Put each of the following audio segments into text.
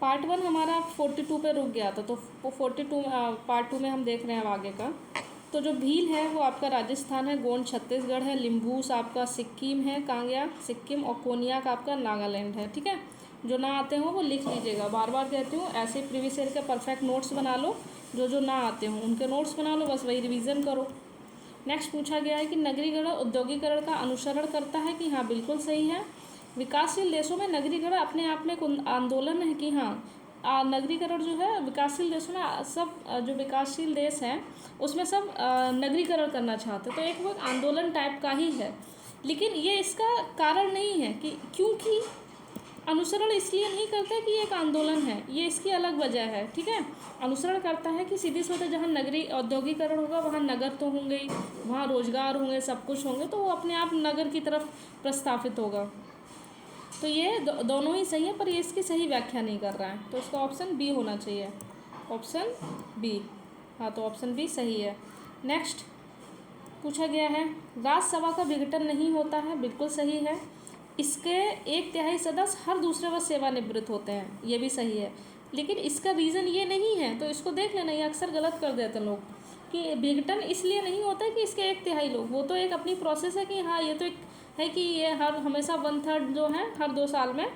Part 1 हमारा 42 पे रुक गया था, तो 42 पार्ट 2 में हम देख रहे हैं अब आगे का। तो जो भील है वो आपका राजस्थान है, गोंड छत्तीसगढ़ है, लिम्बूस आपका सिक्किम है, कांगया सिक्किम, और कोनियाक आपका नागालैंड है। ठीक है, जो ना आते हो वो लिख लीजिएगा, बार बार कहती हूँ। ऐसे प्रीवियस ईयर के परफेक्ट नोट्स बना लो, जो ना आते हो उनके नोट्स बना लो, बस वही रिवीजन करो। नेक्स्ट पूछा गया है कि नगरीकरण औद्योगिकरण का अनुसरण करता है कि हाँ, बिल्कुल सही है। विकासशील देशों में नगरीकरण अपने आप में एक आंदोलन है कि हाँ, नगरीकरण जो है विकासशील देशों में सब जो विकासशील देश हैं उसमें सब नगरीकरण करना चाहते हैं, तो एक वो आंदोलन टाइप का ही है। लेकिन ये इसका कारण नहीं है कि क्योंकि अनुसरण इसलिए नहीं करता कि ये एक आंदोलन है, ये इसकी अलग वजह है। ठीक है, अनुसरण करता है कि सीधी सीधे जहाँ नगरी औद्योगिकरण होगा वहाँ नगर तो होंगे ही, वहाँ रोजगार होंगे, सब कुछ होंगे, तो वो अपने आप नगर की तरफ प्रस्तावित होगा। तो ये दोनों ही सही है, पर ये इसकी सही व्याख्या नहीं कर रहा है, तो इसका ऑप्शन बी होना चाहिए, ऑप्शन बी। हाँ, तो ऑप्शन बी सही है। नेक्स्ट पूछा गया है राज्यसभा का विघटन नहीं होता है, बिल्कुल सही है। इसके 1/3 सदस्य हर दूसरे वर्ष सेवानिवृत्त होते हैं, ये भी सही है। लेकिन इसका रीज़न ये नहीं है, तो इसको देख लेना, ये अक्सर गलत कर देते हैं लोग कि विघटन इसलिए नहीं होता है कि इसके 1/3 लोग, वो तो एक अपनी प्रोसेस है कि हाँ, ये तो एक है कि ये हर हमेशा 1/3 जो है हर 2 साल में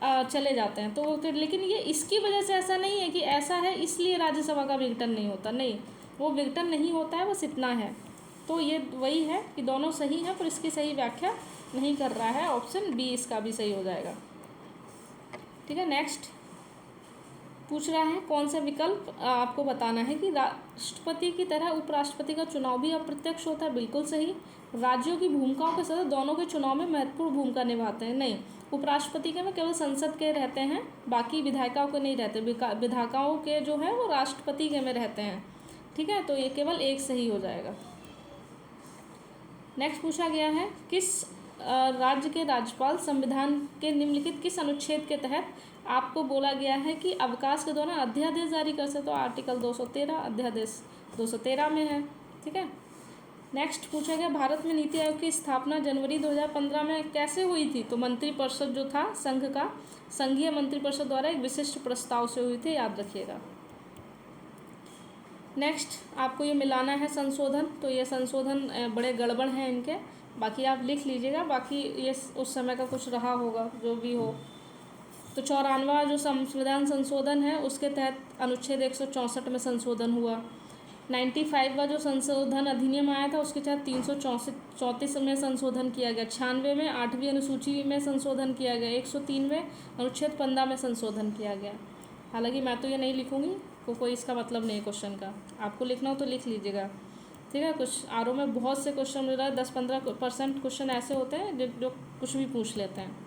चले जाते हैं, तो लेकिन ये इसकी वजह से ऐसा नहीं है कि ऐसा है इसलिए राज्यसभा का विघटन नहीं होता, नहीं, वो विघटन नहीं होता है, बस इतना है। तो ये वही है कि दोनों सही हैं, पर इसकी सही व्याख्या नहीं कर रहा है, ऑप्शन बी इसका भी सही हो जाएगा। ठीक है, नेक्स्ट पूछ रहा है कौन सा विकल्प आपको बताना है कि राष्ट्रपति की तरह उपराष्ट्रपति का चुनाव भी अप्रत्यक्ष होता है, बिल्कुल सही। राज्यों की भूमिकाओं के साथ दोनों के चुनाव में महत्वपूर्ण भूमिका निभाते हैं, नहीं, उपराष्ट्रपति के में केवल संसद के रहते हैं, बाकी विधायिकाओं के नहीं रहते, विधायिकाओं के जो है वो राष्ट्रपति के में रहते हैं। ठीक है, तो ये केवल एक सही हो जाएगा। नेक्स्ट पूछा गया है किस राज्य के राज्यपाल संविधान के निम्नलिखित किस अनुच्छेद के तहत आपको बोला गया है कि अवकाश के दौरान अध्यादेश जारी कर सकते, तो आर्टिकल 213 अध्यादेश 213 में है। ठीक है, नेक्स्ट पूछा गया भारत में नीति आयोग की स्थापना जनवरी 2015 में कैसे हुई थी, तो मंत्रिपरिषद जो था संघ का, संघीय मंत्रिपरिषद द्वारा एक विशिष्ट प्रस्ताव से हुई थी, याद रखिएगा। नेक्स्ट आपको ये मिलाना है संशोधन, तो ये संशोधन बड़े गड़बड़ हैं इनके, बाकी आप लिख लीजिएगा, बाकी ये उस समय का कुछ रहा होगा जो भी हो। तो 94वां जो संविधान संशोधन है उसके तहत अनुच्छेद 164 में संशोधन हुआ। 95वां जो संशोधन अधिनियम आया था उसके तहत 334 में संशोधन किया गया। 96 में 8वीं अनुसूची में संशोधन किया गया। 103वें अनुच्छेद 15 में संशोधन किया गया। हालांकि मैं तो ये नहीं लिखूंगी, कोई इसका मतलब नहीं क्वेश्चन का, आपको लिखना हो तो लिख लीजिएगा। ठीक है, कुछ आरओ में बहुत से क्वेश्चन मिल रहा है, 10-15% क्वेश्चन ऐसे होते हैं जो कुछ भी पूछ लेते हैं।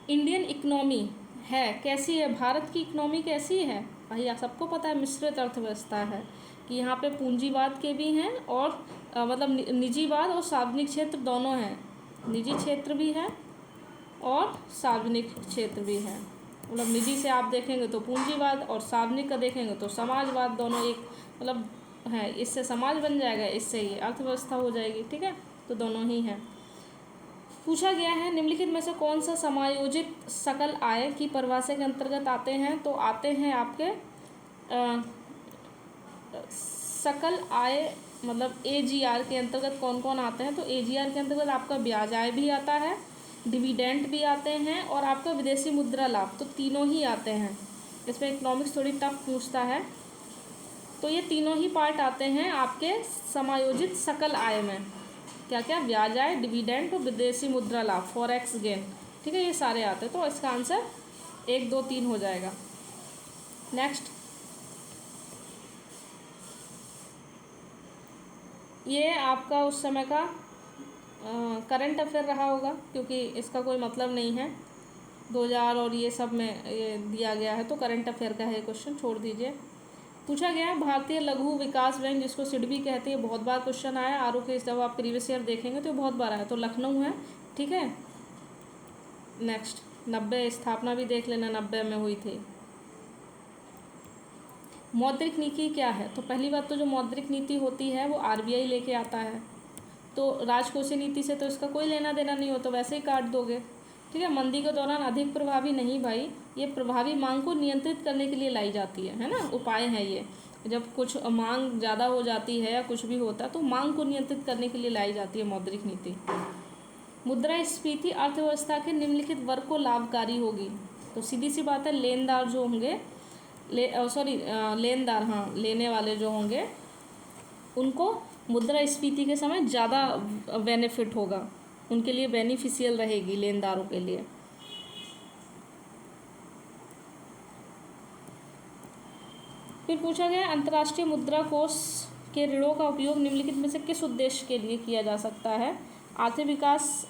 इंडियन इकनॉमी है कैसी है, भारत की इकनॉमी कैसी है, भाई सबको पता है मिश्रित अर्थव्यवस्था है, कि यहाँ पे पूंजीवाद के भी हैं और मतलब निजीवाद और सार्वजनिक क्षेत्र दोनों हैं, निजी क्षेत्र भी है और सार्वजनिक क्षेत्र भी है। मतलब निजी से आप देखेंगे तो पूंजीवाद और सार्वजनिक का देखेंगे तो समाजवाद, दोनों एक मतलब है, इससे समाज बन जाएगा, इससे ही अर्थव्यवस्था हो जाएगी। ठीक है, तो दोनों ही हैं। पूछा गया है निम्नलिखित में से कौन सा समायोजित सकल आय की परिभाषा के अंतर्गत आते हैं, तो आते हैं आपके सकल आय मतलब AGR के अंतर्गत कौन कौन आते हैं, तो AGR के अंतर्गत आपका ब्याज आय भी आता है, डिविडेंड भी आते हैं और आपका विदेशी मुद्रा लाभ, तो तीनों ही आते हैं। इसमें इकोनॉमिक्स थोड़ी टफ पूछता है, तो ये तीनों ही पार्ट आते हैं आपके समायोजित सकल आय में, क्या क्या, ब्याज आय, डिविडेंड और विदेशी मुद्रा लाभ, फॉरेक्स गेन। ठीक है, ये सारे आते हैं, तो इसका आंसर 1, 2, 3 हो जाएगा। नेक्स्ट ये आपका उस समय का करंट अफेयर रहा होगा, क्योंकि इसका कोई मतलब नहीं है 2000 और ये सब में ये दिया गया है, तो करंट अफेयर का है क्वेश्चन, छोड़ दीजिए। पूछा गया है भारतीय लघु विकास बैंक जिसको सिडबी कहते हैं, बहुत बार क्वेश्चन आया आरओ के, जब आप प्रीवियस ईयर देखेंगे तो बहुत बार आया, तो लखनऊ है। ठीक है, नेक्स्ट 90 स्थापना भी देख लेना, 90 में हुई थी। मौद्रिक नीति क्या है, तो पहली बात तो जो मौद्रिक नीति होती है वो RBI लेके आता है, तो राजकोषीय नीति से तो इसका कोई लेना देना नहीं हो, तो वैसे ही काट दोगे। ठीक है। मंदी के दौरान अधिक प्रभावी नहीं भाई, ये प्रभावी मांग को नियंत्रित करने के लिए लाई जाती है ना, उपाय है ये। जब कुछ मांग ज़्यादा हो जाती है या कुछ भी होता है तो मांग को नियंत्रित करने के लिए लाई जाती है मौद्रिक नीति। मुद्रास्फीति अर्थव्यवस्था के निम्नलिखित वर्ग को लाभकारी होगी। तो सीधी सी बात है, लेनदार जो होंगे, लेनदार, हाँ, लेने वाले जो होंगे उनको मुद्रास्फीति के समय ज़्यादा बेनिफिट होगा, उनके लिए बेनिफिशियल रहेगी लेनदारों के लिए। फिर पूछा गया अंतर्राष्ट्रीय मुद्रा कोष के ऋणों का उपयोग निम्नलिखित में से किस उद्देश्य के लिए किया जा सकता है? आर्थिक विकास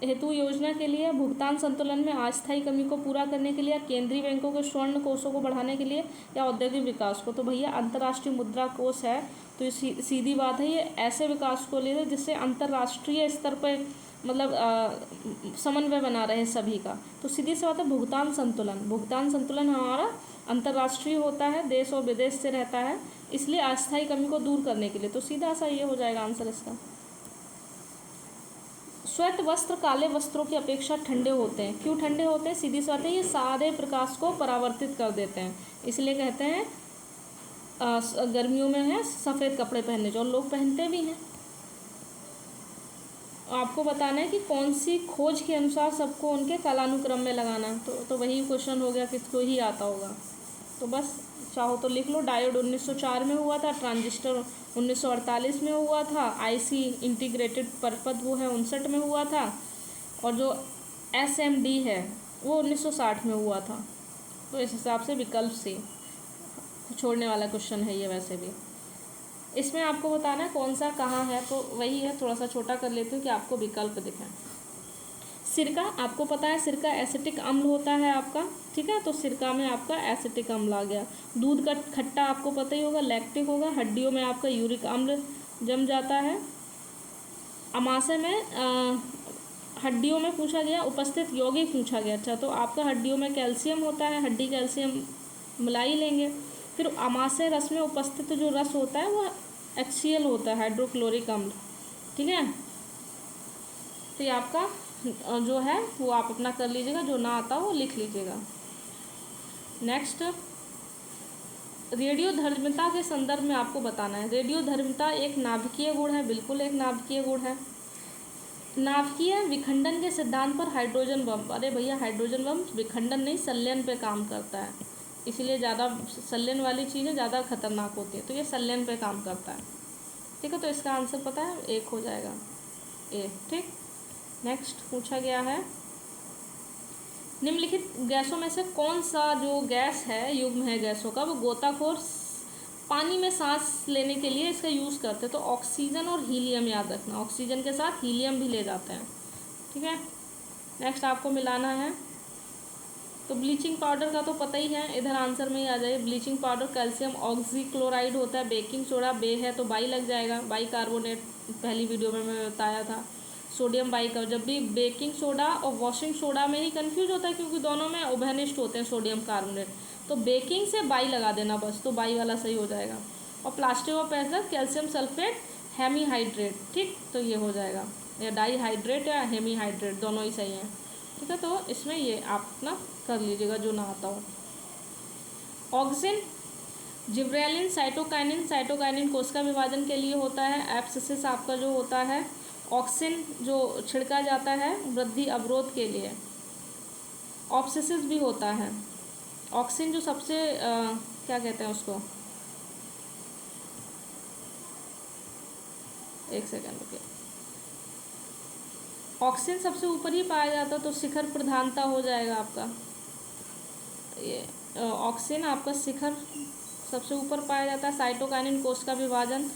हेतु योजना के लिए, भुगतान संतुलन में अस्थायी कमी को पूरा करने के लिए, केंद्रीय बैंकों के स्वर्ण कोषों को बढ़ाने के लिए, या औद्योगिक विकास को। तो भैया अंतर्राष्ट्रीय मुद्रा कोष है तो ये सीधी बात है, ये ऐसे विकास को ले जिससे अंतर्राष्ट्रीय स्तर पर मतलब समन्वय बना रहे सभी का। तो सीधी सी बात है, भुगतान संतुलन हमारा अंतर्राष्ट्रीय होता है, देश और विदेश से रहता है, इसलिए अस्थायी कमी को दूर करने के लिए। तो सीधा सा ये हो जाएगा आंसर इसका। श्वेत वस्त्र काले वस्त्रों की अपेक्षा ठंडे होते हैं। क्यों ठंडे होते हैं? सीधी सी बात है, ये सारे प्रकाश को परावर्तित कर देते हैं, इसलिए कहते हैं गर्मियों में है सफ़ेद कपड़े पहनने, जो लोग पहनते भी हैं। आपको बताना है कि कौन सी खोज के अनुसार सबको उनके कालानुक्रम में लगाना। तो वही क्वेश्चन हो गया, किसको ही आता होगा। तो बस चाहो तो लिख लो, डायोड 1904 में हुआ था, ट्रांजिस्टर 1948 में हुआ था, आईसी इंटीग्रेटेड परपथ वो है 59 में हुआ था, और जो एसएमडी है वो 1960 में हुआ था। तो इस हिसाब से विकल्प से छोड़ने वाला क्वेश्चन है ये। वैसे भी इसमें आपको बताना है कौन सा कहाँ है, तो वही है, थोड़ा सा छोटा कर लेती हूँ कि आपको विकल्प दिखें। सिरका, आपको पता है सिरका एसिटिक अम्ल होता है आपका, ठीक है, तो सिरका में आपका एसिटिक अम्ल आ गया। दूध का खट्टा आपको पता ही होगा, लैक्टिक होगा। हड्डियों में आपका यूरिक अम्ल जम जाता है। अमाशय में हड्डियों में पूछा गया, उपस्थित यौगिक पूछा गया। अच्छा, तो आपका हड्डियों में कैल्शियम होता है, हड्डी कैल्शियम मिलाई लेंगे। फिर अमाशय रस में उपस्थित जो रस होता है वो HCl होता है, हाइड्रोक्लोरिक अम्ल, ठीक है। तो ये आपका जो है वो आप अपना कर लीजिएगा, जो ना आता वो लिख लीजिएगा। नेक्स्ट, रेडियोधर्मिता के संदर्भ में आपको बताना है। रेडियोधर्मिता एक नाभिकीय गुण है, बिल्कुल एक नाभिकीय गुण है। नाभिकीय विखंडन के सिद्धांत पर हाइड्रोजन बम, अरे भैया हाइड्रोजन बम विखंडन नहीं संलयन पे काम करता है, इसलिए ज़्यादा संलयन वाली चीज़ें ज़्यादा खतरनाक होती है, तो ये संलयन पे काम करता है, ठीक है। तो इसका आंसर पता है, 1 हो जाएगा ए, ठीक। नेक्स्ट पूछा गया है निम्नलिखित गैसों में से कौन सा जो गैस है, युग्म है गैसों का, वो गोताखोर पानी में सांस लेने के लिए इसका यूज़ करते हैं। तो ऑक्सीजन और हीलियम याद रखना, ऑक्सीजन के साथ हीलियम भी ले जाते हैं, ठीक है। नेक्स्ट आपको मिलाना है, तो ब्लीचिंग पाउडर का तो पता ही है, इधर आंसर में ही आ जाए। ब्लीचिंग पाउडर कैल्शियम ऑक्सीक्लोराइड होता है। बेकिंग सोडा बे है तो बाई लग जाएगा, बाई कार्बोनेट पहली वीडियो में मैं बताया था। सोडियम बाई का, जब भी बेकिंग सोडा और वॉशिंग सोडा में ही कंफ्यूज होता है क्योंकि दोनों में उभयनिष्ठ होते हैं सोडियम कार्बोनेट, तो बेकिंग से बाई लगा देना बस, तो बाई वाला सही हो जाएगा। और plastic of paraffin calcium sulphate hemihydrate, ठीक, तो ये हो जाएगा, या डाईहाइड्रेट या हेमीहाइड्रेट दोनों ही सही हैं, ठीक है। तो इसमें ये आप अपना कर लीजिएगा जो ना आता हो। ऑक्सिन, जिब्रेलिन, साइटोकाइनिन कोशिका विभाजन के लिए होता है। एब्सिसिस आपका जो होता है, ऑक्सिन जो छिड़का जाता है वृद्धि अवरोध के लिए, ऑप्सिसिस भी होता है। ऑक्सिन जो सबसे क्या कहते हैं उसको, एक सेकेंड रुकिए, ऑक्सिन सबसे ऊपर ही पाया जाता है तो शिखर प्रधानता हो जाएगा आपका। ये ऑक्सिन आपका शिखर सबसे ऊपर पाया जाता है। साइटोकाइनिन कोशिका विभाजन,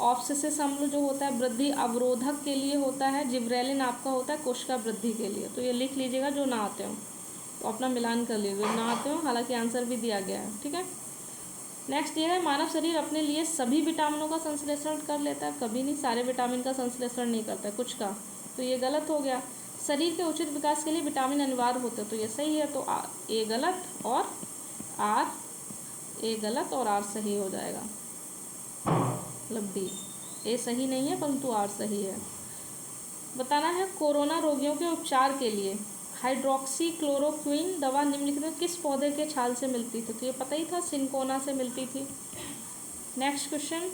ऑप्सिसिस अम्ल जो होता है वृद्धि अवरोधक के लिए होता है। जिब्रेलिन आपका होता है कोशिका वृद्धि के लिए। तो ये लिख लीजिएगा जो ना आते हो, तो अपना मिलान कर लीजिएगा, ना आते हो हालांकि आंसर भी दिया गया है, ठीक है। नेक्स्ट ये है, मानव शरीर अपने लिए सभी विटामिनों का संश्लेषण कर लेता है, कभी नहीं, सारे विटामिन का संश्लेषण नहीं करता है, कुछ का, तो ये गलत हो गया। शरीर के उचित विकास के लिए विटामिन अनिवार्य होते हैं, तो ये सही है। तो ए गलत और आर, ए गलत और आर सही हो जाएगा, मतलब डी। ए सही नहीं है परंतु आर सही है। बताना है कोरोना रोगियों के उपचार के लिए हाइड्रोक्सी क्लोरोक्विन दवा निम्नलिखित में किस पौधे के छाल से मिलती थी? तो ये पता ही था, सिंकोना से मिलती थी। नेक्स्ट क्वेश्चन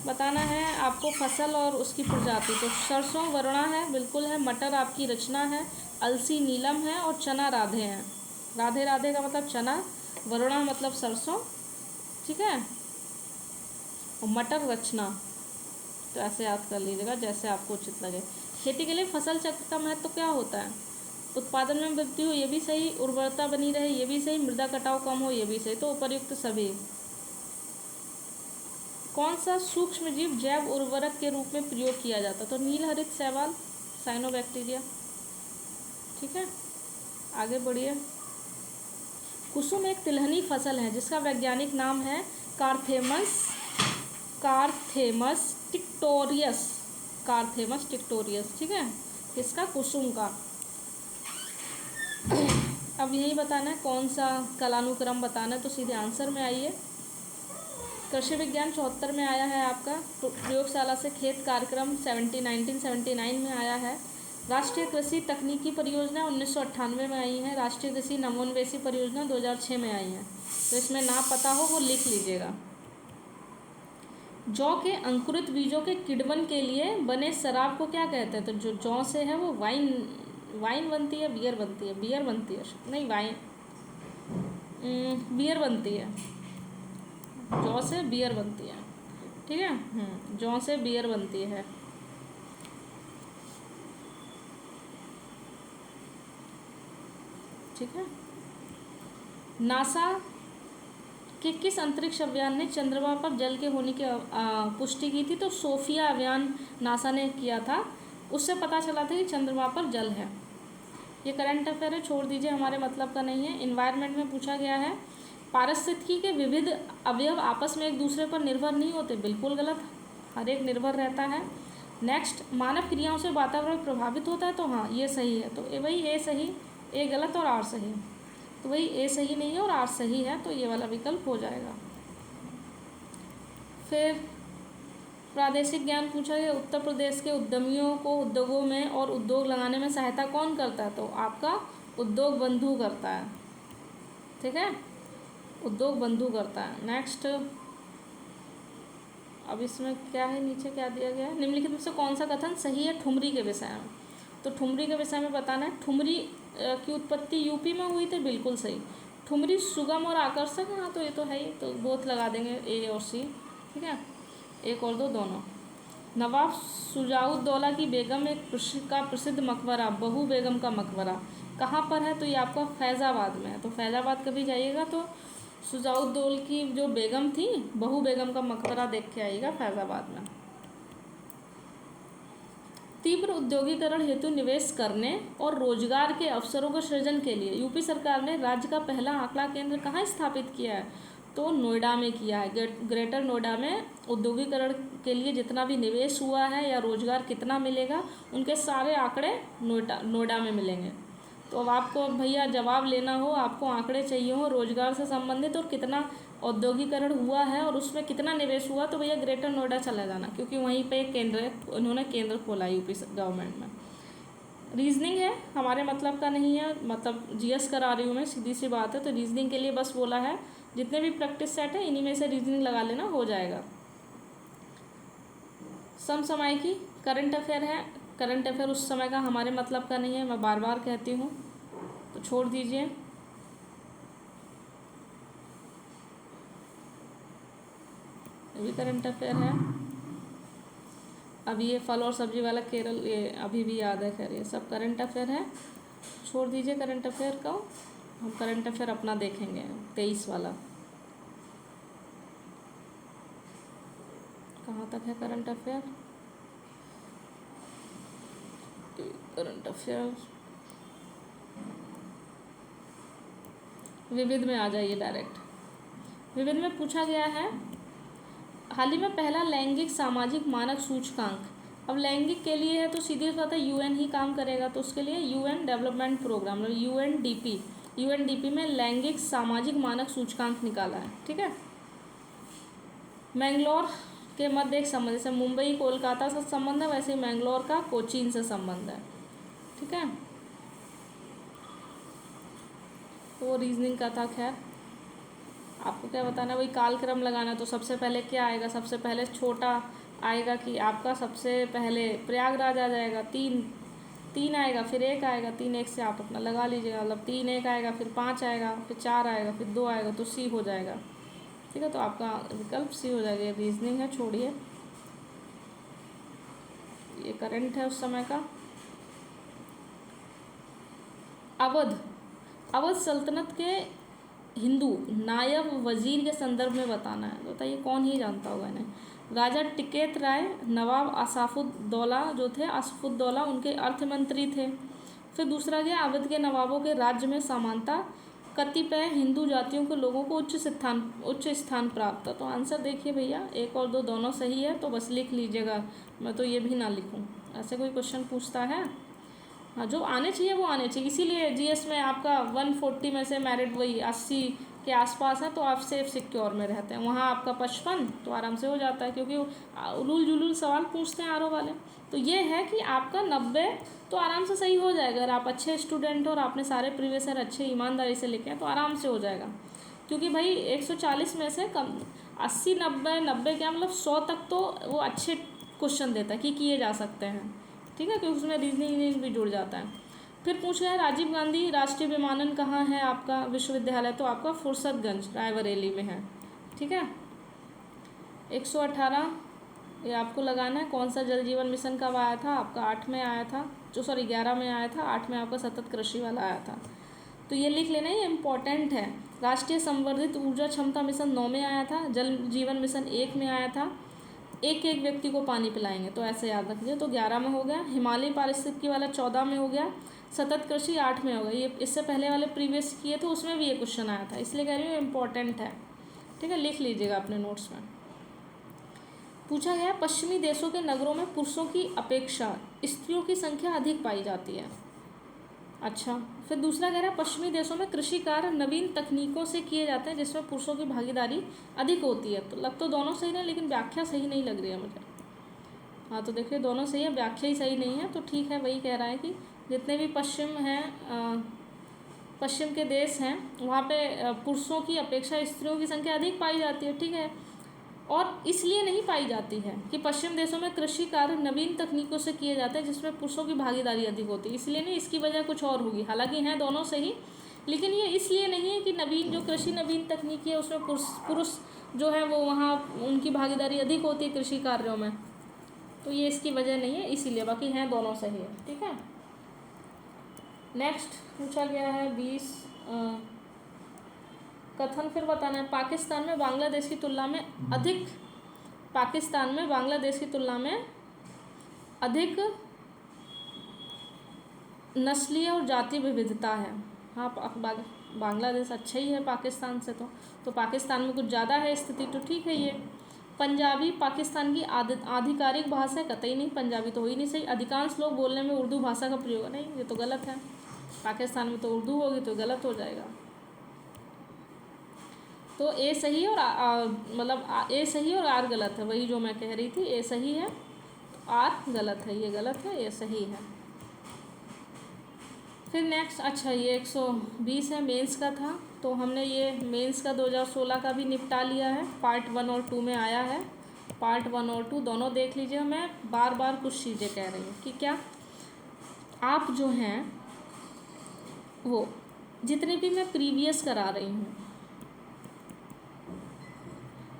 बताना है आपको फसल और उसकी प्रजाति। तो सरसों वरुणा है, बिल्कुल है। मटर आपकी रचना है, अलसी नीलम है और चना राधे हैं। राधे राधे का मतलब चना, वरुणा मतलब सरसों, ठीक है, और मटर रचना। तो ऐसे याद कर लीजिएगा जैसे आपको उचित लगे। खेती के लिए फसल चक्र का महत्व क्या होता है? उत्पादन में वृद्धि हो, ये भी सही। उर्वरता बनी रहे, ये भी सही। मृदा कटाव कम हो, ये भी सही। तो उपर्युक्त सभी। कौन सा सूक्ष्म जीव जैव उर्वरक के रूप में प्रयोग किया जाता है? तो नील हरित शैवाल, साइनोबैक्टीरिया, ठीक है। आगे बढ़िए। कुसुम एक तिलहनी फसल है जिसका वैज्ञानिक नाम है कार्थेमस टिक्टोरियस। कार्थेमस टिक्टोरियस, ठीक है, किसका? कुसुम का। अब यही बताना है कौन सा कालानुक्रम बताना है, तो सीधे आंसर में आइए। कृषि विज्ञान 74 में आया है आपका। प्रयोगशाला से खेत कार्यक्रम 1979 में आया है। राष्ट्रीय कृषि तकनीकी परियोजना 1998 में आई है। राष्ट्रीय कृषि नवोन्वेषी परियोजना 2006 में आई है। तो इसमें ना पता हो वो लिख लीजिएगा। जौ के अंकुरित बीजों के किण्वन के लिए बने शराब को क्या कहते हैं? तो जो जौ से है वो वाइन बनती है, बियर बनती है? बियर बनती है, नहीं वाइन, बियर बनती है। जौ से बियर बनती है, ठीक है। जौ से बियर बनती है। ठीक है। नासा के किस अंतरिक्ष अभियान ने चंद्रमा पर जल के होने की पुष्टि की थी? तो सोफिया अभियान नासा ने किया था। उससे पता चला था कि चंद्रमा पर जल है। ये करंट अफेयर है, छोड़ दीजिए, हमारे मतलब का नहीं है। इन्वायरमेंट में पूछा गया है पारिस्थितिकी के विविध अवयव आपस में एक दूसरे पर निर्भर नहीं होते। बिल्कुल गलत, हर एक निर्भर रहता है। नेक्स्ट, मानव क्रियाओं से वातावरण प्रभावित होता है। तो हाँ, ये सही है। तो वही ए सही, ए गलत और आर सही। तो वही ए सही नहीं है और आर सही है, तो ये वाला विकल्प हो जाएगा। फिर प्रादेशिक ज्ञान पूछा गया। उत्तर प्रदेश के उद्यमियों को उद्योगों में और उद्योग लगाने में सहायता कौन करता है? तो आपका उद्योग बंधु करता है, ठीक है, उद्योग बंधु करता है। नेक्स्ट, अब इसमें क्या है, नीचे क्या दिया गया है? निम्नलिखित में से कौन सा कथन सही है ठुमरी के विषय में? तो ठुमरी के विषय में बताना है। ठुमरी की उत्पत्ति यूपी में हुई थी, बिल्कुल सही। ठुमरी सुगम और आकर्षक, हाँ तो ये तो है ही, तो बोथ लगा देंगे, ए और सी, ठीक है, एक और दो दोनों। नवाब शुजाउद्दौला की बेगम एक प्रसिद्ध मकबरा, बहू बेगम का मकबरा कहाँ पर है? तो ये आपका फैज़ाबाद में है। तो फैज़ाबाद कभी जाइएगा तो शुजाउद्दौला की जो बेगम थी, बहू बेगम का मकबरा देख के आइएगा फैज़ाबाद में। तीव्र उद्योगीकरण हेतु निवेश करने और रोजगार के अवसरों के सृजन के लिए यूपी सरकार ने राज्य का पहला आंकड़ा केंद्र कहाँ स्थापित किया है? तो नोएडा में किया है। ग्रेटर नोएडा में उद्योगीकरण के लिए जितना भी निवेश हुआ है या रोजगार कितना मिलेगा, उनके सारे आंकड़े नोएडा में मिलेंगे। तो अब आपको भैया जवाब लेना हो, आपको आंकड़े चाहिए हो रोजगार से संबंधित और कितना औद्योगिकरण हुआ है और उसमें कितना निवेश हुआ, तो भैया ग्रेटर नोएडा चला जाना, क्योंकि वहीं पे एक केंद्र, उन्होंने केंद्र खोला यूपी गवर्नमेंट में। रीजनिंग है, हमारे मतलब का नहीं है, मतलब जीएस करा रही हूँ मैं, सीधी सी बात है। तो रीजनिंग के लिए बस बोला है, जितने भी प्रैक्टिस सेट है इन्हीं में से रीजनिंग लगा लेना, हो जाएगा। समसामयिकी करंट अफेयर है। करंट अफेयर उस समय का हमारे मतलब का नहीं है, मैं बार बार कहती हूँ, तो छोड़ दीजिए। अभी करंट अफेयर है। अभी ये फल और सब्जी वाला केरल, ये अभी भी याद है। खैर ये सब करंट अफेयर है, छोड़ दीजिए करंट अफेयर को। हम करंट अफेयर अपना देखेंगे 23 वाला। कहाँ तक है करंट अफेयर? करंट अफेयर विविध में आ जाइए डायरेक्ट। विविध में पूछा गया है हाल ही में पहला लैंगिक सामाजिक मानक सूचकांक। अब लैंगिक के लिए है तो सीधी बात है यूएन ही काम करेगा, तो उसके लिए यूएन डेवलपमेंट प्रोग्राम यूएनडीपी में लैंगिक सामाजिक मानक सूचकांक निकाला है, ठीक है। मैंगलोर के मध्य एक संबंध, जैसे मुंबई कोलकाता से संबंध है, वैसे ही मैंगलोर का कोचीन से संबंध है। ठीक है, तो वो रीजनिंग का था। खैर आपको क्या बताना है, वही कालक्रम लगाना है। तो सबसे पहले क्या आएगा, सबसे पहले छोटा आएगा कि आपका सबसे पहले प्रयागराज आ जाएगा, तीन तीन आएगा, फिर एक आएगा, तीन एक से आप अपना लगा लीजिएगा, मतलब तीन एक आएगा, फिर पाँच आएगा, फिर चार आएगा, फिर दो आएगा, तो सी हो जाएगा। ठीक है, तो आपका विकल्प सी हो जाएगा। रीजनिंग है, छोड़िए, ये करंट है उस समय का। अवध सल्तनत के हिंदू नायब वजीर के संदर्भ में बताना है। तो बताइए कौन ही जानता होगा इन्हें। राजा टिकैत राय, नवाब आसाफुद्दौला जो थे, आसफुद्दौला उनके अर्थमंत्री थे। फिर दूसरा गया, अवध के नवाबों के राज्य में समानता कतिपय हिंदू जातियों के लोगों को उच्च स्थान प्राप्त था। तो आंसर देखिए भैया, एक और दो दोनों सही है, तो बस लिख लीजिएगा, मैं तो ये भी ना लिखूं। ऐसे कोई क्वेश्चन पूछता है, हाँ जो आने चाहिए वो आने चाहिए। इसीलिए जीएस में आपका 140 में से मेरिट वही 80 के आसपास है, तो आप सेफ सिक्योर में रहते हैं। वहाँ आपका 55 तो आराम से हो जाता है, क्योंकि उलूल जुलूल सवाल पूछते हैं आरओ वाले। तो ये है कि आपका 90 तो आराम से सही हो जाएगा। अगर आप अच्छे स्टूडेंट हो और आपने सारे प्रीवियस ईयर अच्छे ईमानदारी से लिखे हैं तो आराम से हो जाएगा। क्योंकि भाई 140 में से कम 80 90 क्या मतलब 100 तक तो वो अच्छे क्वेश्चन देता है कि किए जा सकते हैं। ठीक है, क्योंकि उसमें रीजनिंग भी जुड़ जाता है। फिर पूछ रहा है राजीव गांधी राष्ट्रीय विमानन कहाँ है आपका विश्वविद्यालय, तो आपका फुर्सतगंज रायबरेली में है। ठीक है, 118 ये आपको लगाना है। कौन सा जल जीवन मिशन कब आया था, आपका 8 में आया था, 11 में आया था, 8 में आपका सतत कृषि वाला आया था। तो ये लिख लेना, ये इम्पॉर्टेंट है। राष्ट्रीय संवर्धित ऊर्जा क्षमता मिशन 9 में आया था, जल जीवन मिशन 1 में आया था, एक एक व्यक्ति को पानी पिलाएंगे, तो ऐसे याद रखिए। तो 11 में हो गया। हिमालय पारिस्थितिकी वाला 14 में हो गया। सतत कृषि 8 में हो गया। ये इससे पहले वाले प्रीवियस किए थे उसमें भी ये क्वेश्चन आया था, इसलिए कह रही हूँ इम्पॉर्टेंट है। ठीक है, लिख लीजिएगा अपने नोट्स में। पूछा गया पश्चिमी देशों के नगरों में पुरुषों की अपेक्षा स्त्रियों की संख्या अधिक पाई जाती है। अच्छा, फिर दूसरा कह रहा है पश्चिमी देशों में कृषि कार्य नवीन तकनीकों से किए जाते हैं जिसमें पुरुषों की भागीदारी अधिक होती है। तो लग तो दोनों सही है, लेकिन व्याख्या सही नहीं लग रही है मुझे। हाँ तो देखिए दोनों सही है, व्याख्या ही सही नहीं है। तो ठीक है, वही कह रहा है कि जितने भी पश्चिम के देश हैं वहाँ पे पुरुषों की अपेक्षा स्त्रियों की संख्या अधिक पाई जाती है। ठीक है, और इसलिए नहीं पाई जाती है कि पश्चिम देशों में कृषि कार्य नवीन तकनीकों से किए जाते हैं जिसमें पुरुषों की भागीदारी अधिक होती है, इसलिए नहीं, इसकी वजह कुछ और होगी। हालांकि हैं दोनों सही, लेकिन ये इसलिए नहीं है कि नवीन तकनीकी है उसमें पुरुष जो है वो वहाँ उनकी भागीदारी अधिक होती है कृषि कार्यों में, तो ये इसकी वजह नहीं है, इसीलिए। बाकी हैं दोनों सही है। ठीक है, नेक्स्ट पूछा गया है 20 कथन फिर बताना है। पाकिस्तान में बांग्लादेश की तुलना में अधिक नस्लीय और जातीय विविधता है। हाँ, बांग्लादेश अच्छा ही है पाकिस्तान से, तो पाकिस्तान में कुछ ज़्यादा है स्थिति, तो ठीक है। ये पंजाबी पाकिस्तान की आधिकारिक भाषा है, कतई नहीं, पंजाबी तो हो ही नहीं सही। अधिकांश लोग बोलने में उर्दू भाषा का प्रयोग, नहीं, ये तो गलत है। पाकिस्तान में तो उर्दू होगी, तो गलत हो जाएगा। तो ए सही और ए सही और आर गलत है, वही जो मैं कह रही थी। ए सही है, आर गलत है, ये गलत है, ए सही है। फिर नेक्स्ट, अच्छा ये 120 है, मेंस का था, तो हमने ये मेंस का 2016 का भी निपटा लिया है। पार्ट 1 और 2 में आया है, पार्ट 1 और 2 दोनों देख लीजिए। मैं बार बार कुछ चीज़ें कह रही हूँ कि क्या आप जो हैं वो जितने भी मैं प्रीवियस करा रही हूँ,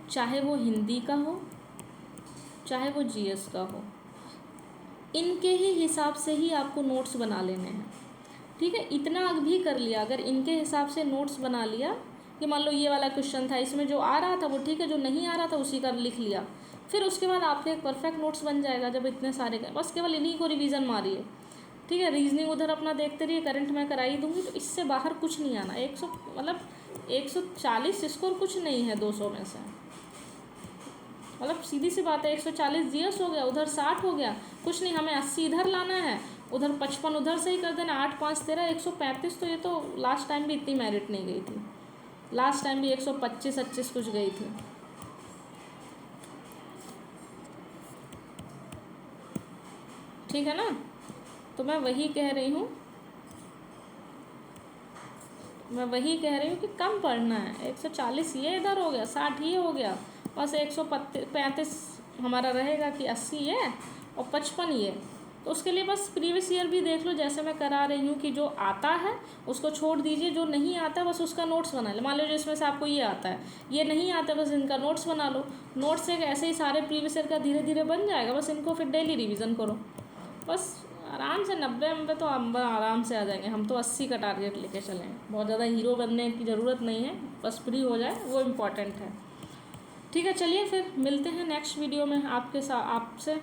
चाहे वो हिंदी का हो चाहे वो जीएस का हो, इनके ही हिसाब से ही आपको नोट्स बना लेने हैं। ठीक है, इतना भी कर लिया, अगर इनके हिसाब से नोट्स बना लिया कि मान लो ये वाला क्वेश्चन था, इसमें जो आ रहा था वो ठीक है, जो नहीं आ रहा था उसी का लिख लिया, फिर उसके बाद आपके एक परफेक्ट नोट्स बन जाएगा। जब इतने सारे का बस केवल इन्हीं को रिवीजन मारिए। ठीक है, रीजनिंग उधर अपना देखते रहिए, करंट मैं कराई दूंगी, तो इससे बाहर कुछ नहीं आना। 140 स्कोर कुछ नहीं है 200 में से, मतलब सीधी सी बात है। 140 जीएस हो गया, उधर 60 हो गया, कुछ नहीं, हमें 80 इधर लाना है, उधर 55 उधर से ही कर देना। 8 5 13 135, तो ये तो लास्ट टाइम भी इतनी मेरिट नहीं गई थी, लास्ट टाइम भी 125 25 कुछ गई थी। ठीक है ना। तो मैं वही कह रही हूँ कि कम पढ़ना है। 140 ये इधर हो गया, 60 ये हो गया, बस 135 हमारा रहेगा कि 80 ये और 55 ये। तो उसके लिए बस प्रीवियस ईयर भी देख लो, जैसे मैं करा रही हूँ कि जो आता है उसको छोड़ दीजिए, जो नहीं आता बस उसका नोट्स बना लो। मान लीजिए इसमें से आपको ये आता है, ये नहीं आता, बस इनका नोट्स बना लो। नोट्स से ऐसे ही सारे प्रीवियस ईयर का धीरे धीरे बन जाएगा, बस इनको फिर डेली रिविज़न करो। बस आराम से 90 तो आराम से आ जाएंगे। हम तो 80 का टारगेट लेके चले हैं, बहुत ज़्यादा हीरो बनने की ज़रूरत नहीं है, बस फ्री हो जाए वो इम्पॉर्टेंट है। ठीक है, चलिए फिर मिलते हैं नेक्स्ट वीडियो में आपसे।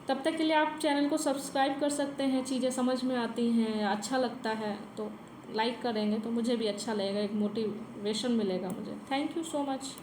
तब तक के लिए आप चैनल को सब्सक्राइब कर सकते हैं। चीज़ें समझ में आती हैं, अच्छा लगता है तो लाइक करेंगे तो मुझे भी अच्छा लगेगा, एक मोटिवेशन मिलेगा मुझे। Thank you so much.